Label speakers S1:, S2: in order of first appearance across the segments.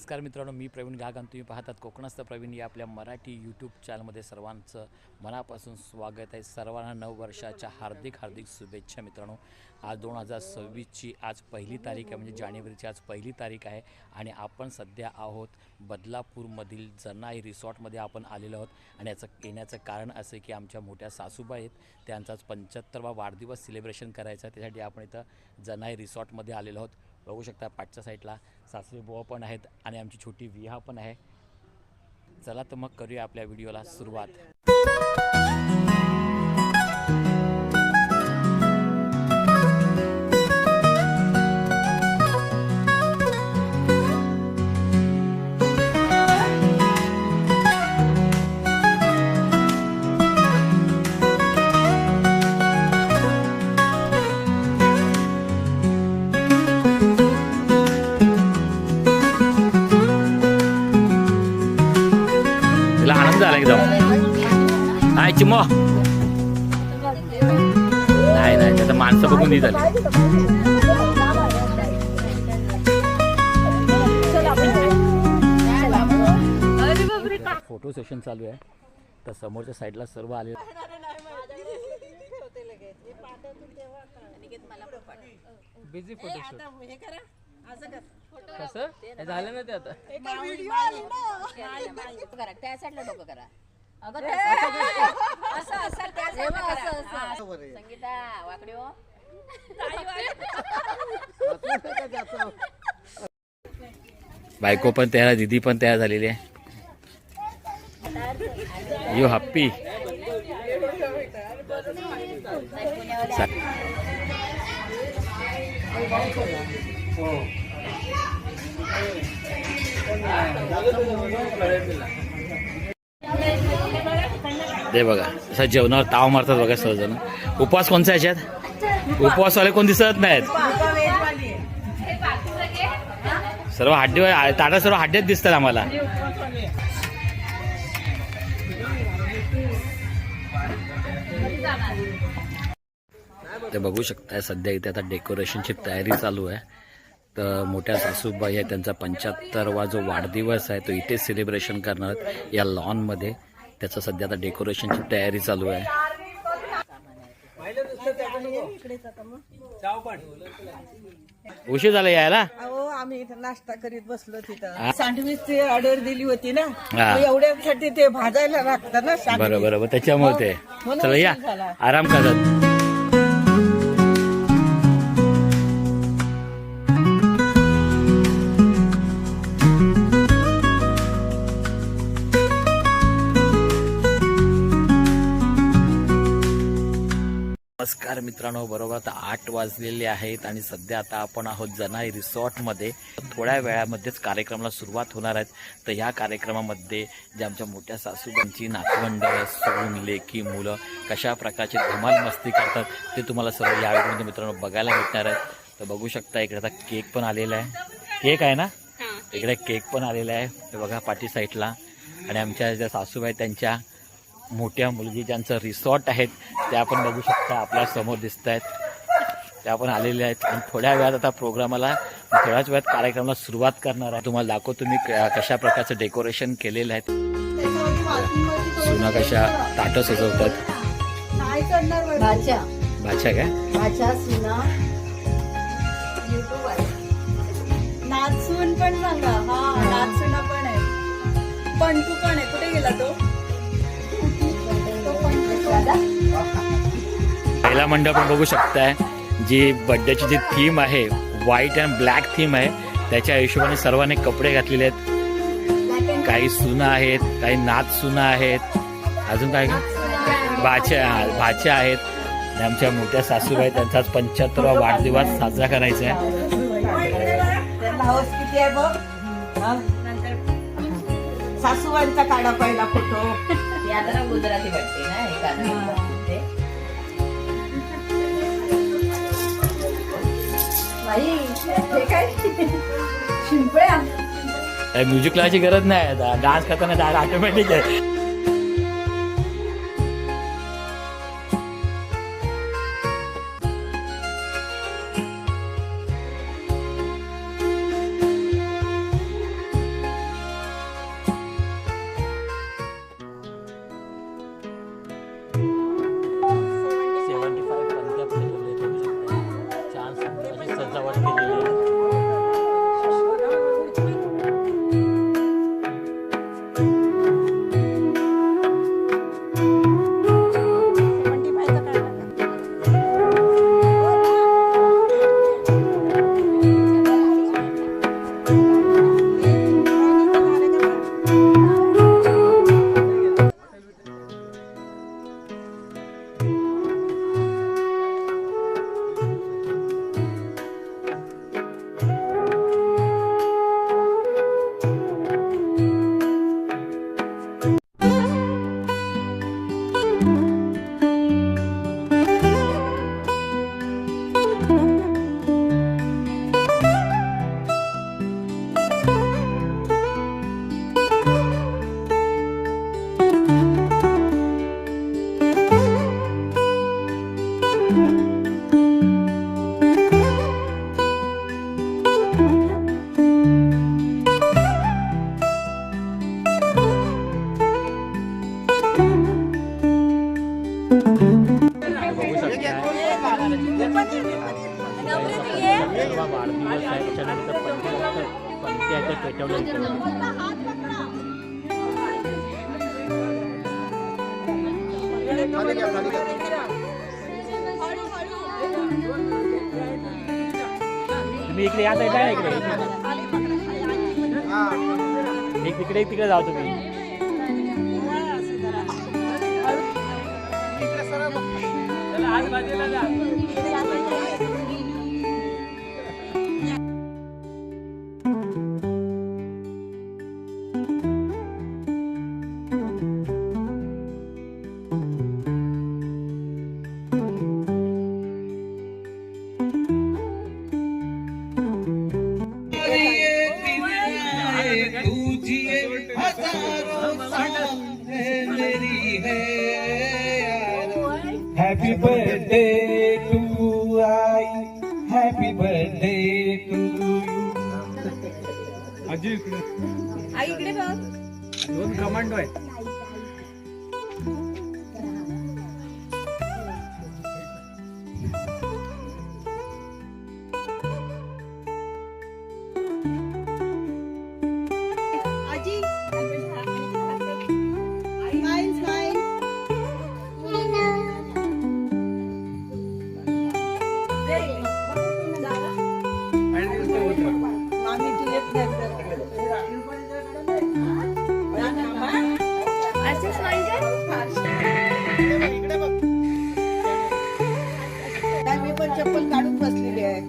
S1: नमस्कार मित्रांनो, मी प्रवीण घाग आणि तुम्ही पाहतात कोकणस्थ प्रवीण या आपल्या मराठी यूट्यूब चॅनलमध्ये सर्वांचं मनापासून स्वागत आहे. सर्वांना नववर्षाच्या हार्दिक शुभेच्छा मित्रांनो. आज 2026ची आज पहिली तारीख आहे, म्हणजे जानेवारीची आज पहिली तारीख आहे आणि आपण सध्या आहोत बदलापूरमधील जनाई रिसॉर्टमध्ये आपण आलेलो आहोत. आणि याचं येण्याचं कारण असं की आमच्या मोठ्या सासूबाई आहेत, त्यांचाच 75वा वाढदिवस सेलिब्रेशन करायचा आहे. त्यासाठी आपण इथं जनाई रिसॉर्टमध्ये आलेलो आहोत. बघू शकता पाठच्या साईडला सासरे बुवा पण आहेत आणि आमची छोटी विहा पण आहे. चला तर मग करूया आपल्या व्हिडिओला सुरुवात. झाला एकदम नाही चिमो नाही नाही त्याचं माणसं बघून नाही झाली. फोटो सेशन चालू आहे तर समोरच्या साईडला सर्व आले.
S2: बिझी फोटोशूट कसं झालं ना ते आता
S3: त्या साईडला डोकं करा. संगीता वाकड्यो
S1: बायको पण तयार, दीदी पण तयार झालेली आहे. यू हॅप्पी दे बघा असं जेवणावर ताव मारतात बघा सर्वजण. उपवास कोणचा याच्यात उपवासवाले कोण दिसत नाहीत, सर्व हड्डी ताटा सर्व हड्ड्यात दिसतात आम्हाला. ते बघू शकताय सध्या इथे आता डेकोरेशनची तयारी चालू आहे. तर मोठ्या सासूबाई आहे, त्यांचा 75वा जो वाढदिवस आहे तो इथे सेलिब्रेशन करणार या लॉनमध्ये. त्याचं सध्या आता डेकोरेशनची तयारी चालू आहे. उशीर झाला यायला.
S4: आम्ही इथं नाश्ता करीत बसलो. तिथं सँडविचची ऑर्डर दिली होती ना, एवढ्यासाठी ते भाजायला लागतं ना.
S1: बरोबर त्याच्यामुळे ते चला या आराम करत. नमस्कार मित्रांनो, बरोबर आता 8 वाजलेले आहेत आणि सध्या आता आपण आहोत जनाई रिसॉर्टमध्ये. थोड्या वेळामध्येच कार्यक्रमाला सुरुवात होणार आहेत. तर ह्या कार्यक्रमामध्ये जे आमच्या मोठ्या सासूबाईंची नातवंड, सून, लेकी, मुलं कशा प्रकारची धमाल मस्ती करतात ते तुम्हाला सर्व या व्हिडिओमध्ये मित्रांनो बघायला भेटणार आहेत. तर बघू शकता इकडे आता केक पण आलेला आहे. केक आहे ना इकडे, केक पण आलेला आहे ते बघा पाठी साईडला. आणि आमच्या ज्या सासूबाई त्यांच्या मोठ्या मुलगी ज्यांचं रिसॉर्ट आहेत ते आपण बघू शकता आपल्या समोर दिसत आहेत. ते आपण आलेले आहेत आणि थोड्या वेळात आता प्रोग्रामाला थोड्याच वेळात कार्यक्रमाला सुरुवात करणार आहे. तुम्हाला दाखवतो मी कशा प्रकारचं डेकोरेशन केलेलं आहे. सुना कशा ताटं सजवतात. भाच्या काय
S4: नाचून पण सांगा. हा नाचून पण आहे, पंटू पण आहे. कुठे गेला तो?
S1: पहिला मंडप पण बघू शकताय. जी बर्थडेची जी थीम आहे व्हाईट अँड ब्लॅक थीम आहे, त्याच्या हिशोबाने सर्वांनी कपडे घातलेले आहेत. काही सुना आहेत, काही नाच सुना आहेत, अजून काही भाच्या आहेत. आणि आमच्या मोठ्या सासूबाई त्यांचाच 75वा वाढदिवस साजरा करायचा आहे.
S4: किती आहे बघ. सासूबाईंचा काढा पहिला फोटो.
S3: गुजराती वाटते ना हे गाणं.
S1: म्युझिक क्लासची गरज नाही, डान्स करताना ऑटोमॅटिक आहे.
S2: वाढदिवस आहे त्याच्यानंतर पंक्ती आहे पेटवलं. तुम्ही इकडे या साईडला इकडे एक तिकडे जाऊ तुम्ही. आज बाजूला जा.
S5: Happy birthday to I. Happy birthday to you. Ajay
S4: आई इकडे बघ.
S5: दोन कमांडो आहेत.
S4: आजी स्माइल स्माइल. मामी तू येत नाही तर मी पण चप्पल काढून बसलेली आहे.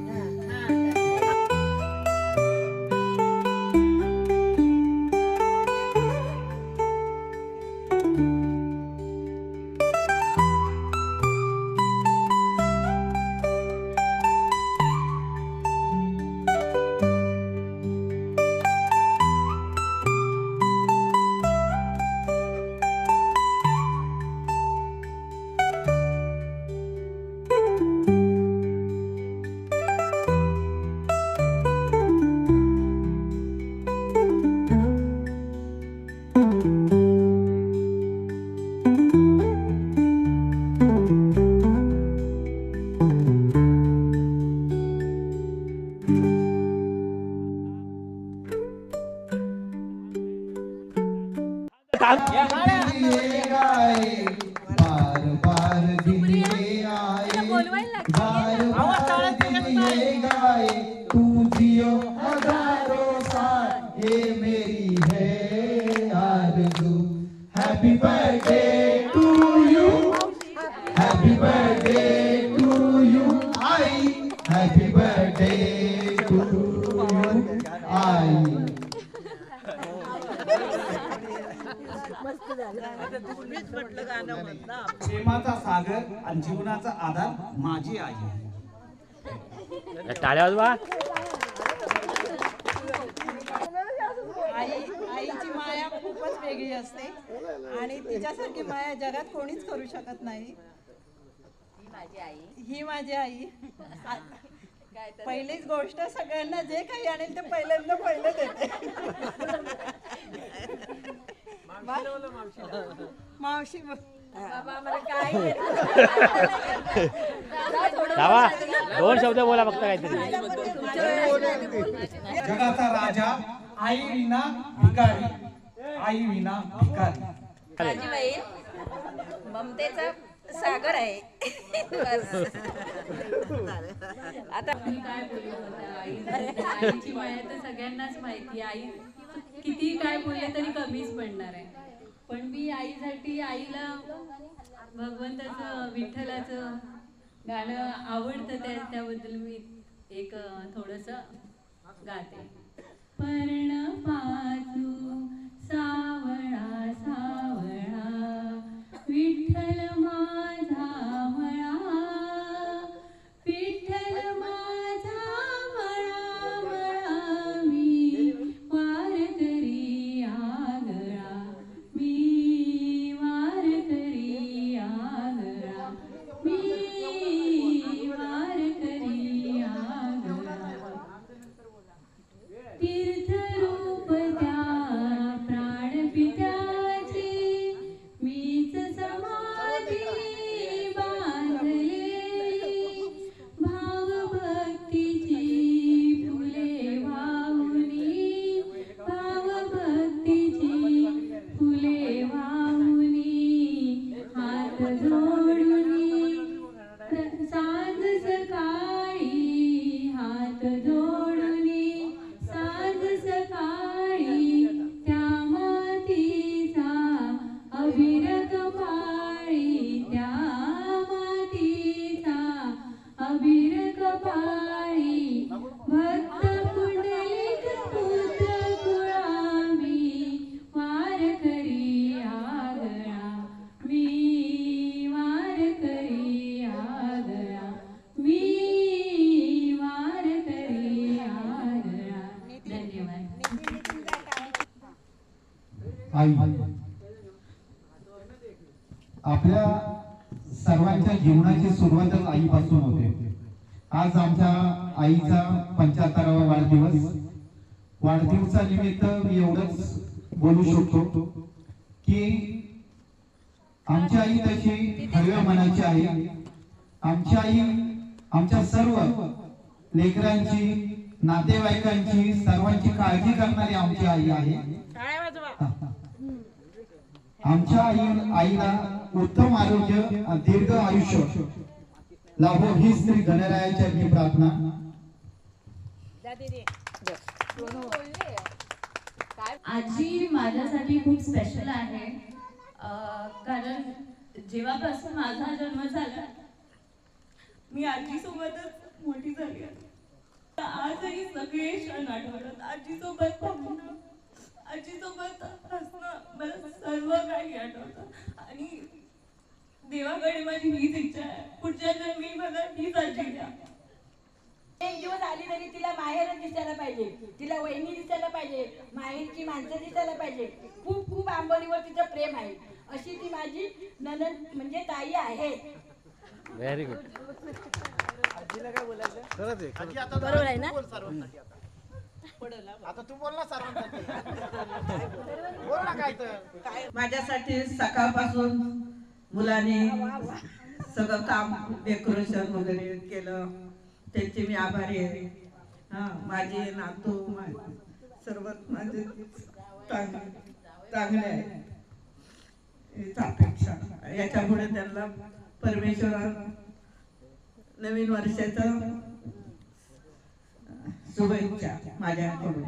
S5: Happy birthday to you. Happy birthday to you. Happy birthday to you. प्रेमाचा सागर आणि जीवनाचा आधार माझी आई आहे.
S2: टाळ्या वाजवा.
S6: आईची माया खूपच वेगळी असते आणि तिच्यासारखी माया जगात कोणीच करू शकत नाही. ही माझी आई. पहिलीच गोष्ट सगळ्यांना जे काही आणेल ते पहिल्यांदा पहिलं देते. मावशी
S2: दोन शब्द बोला फक्त काहीतरी.
S5: जगाचा राजा आई विना भिकारी. आई विना भिकारी.
S3: माझी बहीण ममतेचा सागर आहे. आता
S7: काय बोललं होतं आईची माया तर सगळ्यांनाच माहिती. आई किती काय बोलले तरी कमीच पडणार आहे. पण मी आईसाठी आईला भगवंताचं विठ्ठलाचं गाणं आवडतं त्याबद्दल मी एक थोडंसं गाते. पर्ण पाचू सावळा सावळा विठ्ठल माझा मळा. विठ्ठल माझा मळा मळा मी वार करी आगळा. मी वार करी आगळा. मी अबीर कपाळी भक्त पुंडलिक पुत्र कुळामी वार करी आगळा मी वार करी आगळा मी वार करी आगळा. धन्यवाद.
S5: आई आपल्या सर्वांच्या जीवनाची सुरुवातच आईपासून होते. आज आमच्या आईचा 75वा वाढदिवसानिमित्त मी एवढंच बोलू शकतो की आमची आई तशी हळव्या मनाची आहे. आमची आई आमच्या सर्व लेकरांची, नातेवाईकांची, सर्वांची काळजी करणारी आमची आई आहे. आमच्या आईला उत्तम आरोग्य, दीर्घ आयुष्य लाभो ही श्री गणरायाच्या मी प्रार्थना.
S7: आजी माझ्यासाठी खूप स्पेशल आहे, कारण जेव्हापासून माझा जन्म झाला मी आजीसोबतच मोठी झाली आहे. आजही सगळे क्षण आठवतात. आजीसोबत पाहणं, आजीसोबत हसणं, मला सर्व काही आठवतं. आणि देवाकडे माझी हीच इच्छा आहे, पुढच्या जन्मी मला हीच आजी द्या.
S3: एक दिवस आली तरी तिला माहेरच दिसायला पाहिजे, तिला वहिनी दिसायला पाहिजे, माहेरची माणसं दिसायला पाहिजे. खूप खूप आंबोलीवर तिचं प्रेम आहे. अशी ती माझी नणंद म्हणजे ताई आहे.
S1: Very good.
S3: बरोबर आहे ना?
S5: आता तू बोल ना सर्वांसाठी. बोल ना काय तर.
S4: माझ्यासाठी सकाळपासून मुलाने सगळं काम डेकोरेशन वगैरे केलं, त्यांचे मी आभारी आहे. माझे नातू सर्व माझे चांगले आहे. हीच अपेक्षा. याच्यापुढे त्यांना परमेश्वर नवीन वर्षाचा शुभेच्छा माझ्याकडून.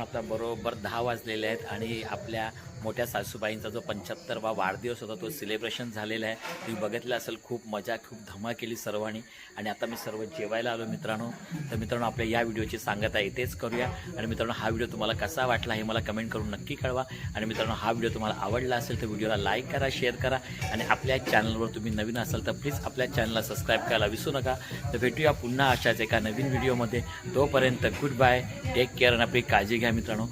S1: आता बरोबर 10 वाजलेले आहेत आणि आपल्या मोठ्या सासूबाईंचा जो 75वा वाढदिवस होता तो सेलिब्रेशन झालेला आहे. तुम्ही बघितलं असेल, खूप मजा, खूप धमाल केली सर्वांनी. आणि आता मी सर्व जेवायला आलो मित्रांनो. तर मित्रांनो, आपल्या या व्हिडिओची सांगता इथेच करूया. आणि मित्रांनो, हा व्हिडिओ तुम्हाला कसा वाटला हे मला कमेंट करून नक्की कळवा. आणि मित्रांनो, हा व्हिडिओ तुम्हाला आवडला असेल तर व्हिडिओला लाईक करा, शेअर करा. आणि आपल्या चॅनलवर तुम्ही नवीन असाल तर प्लीज आपल्या चॅनलला सबस्क्राईब करायला विसरू नका. तर भेटूया पुन्हा अशाच एका नवीन व्हिडिओमध्ये. तोपर्यंत गुड बाय, टेक केअर आणि आपली काळजी घ्या मित्रांनो.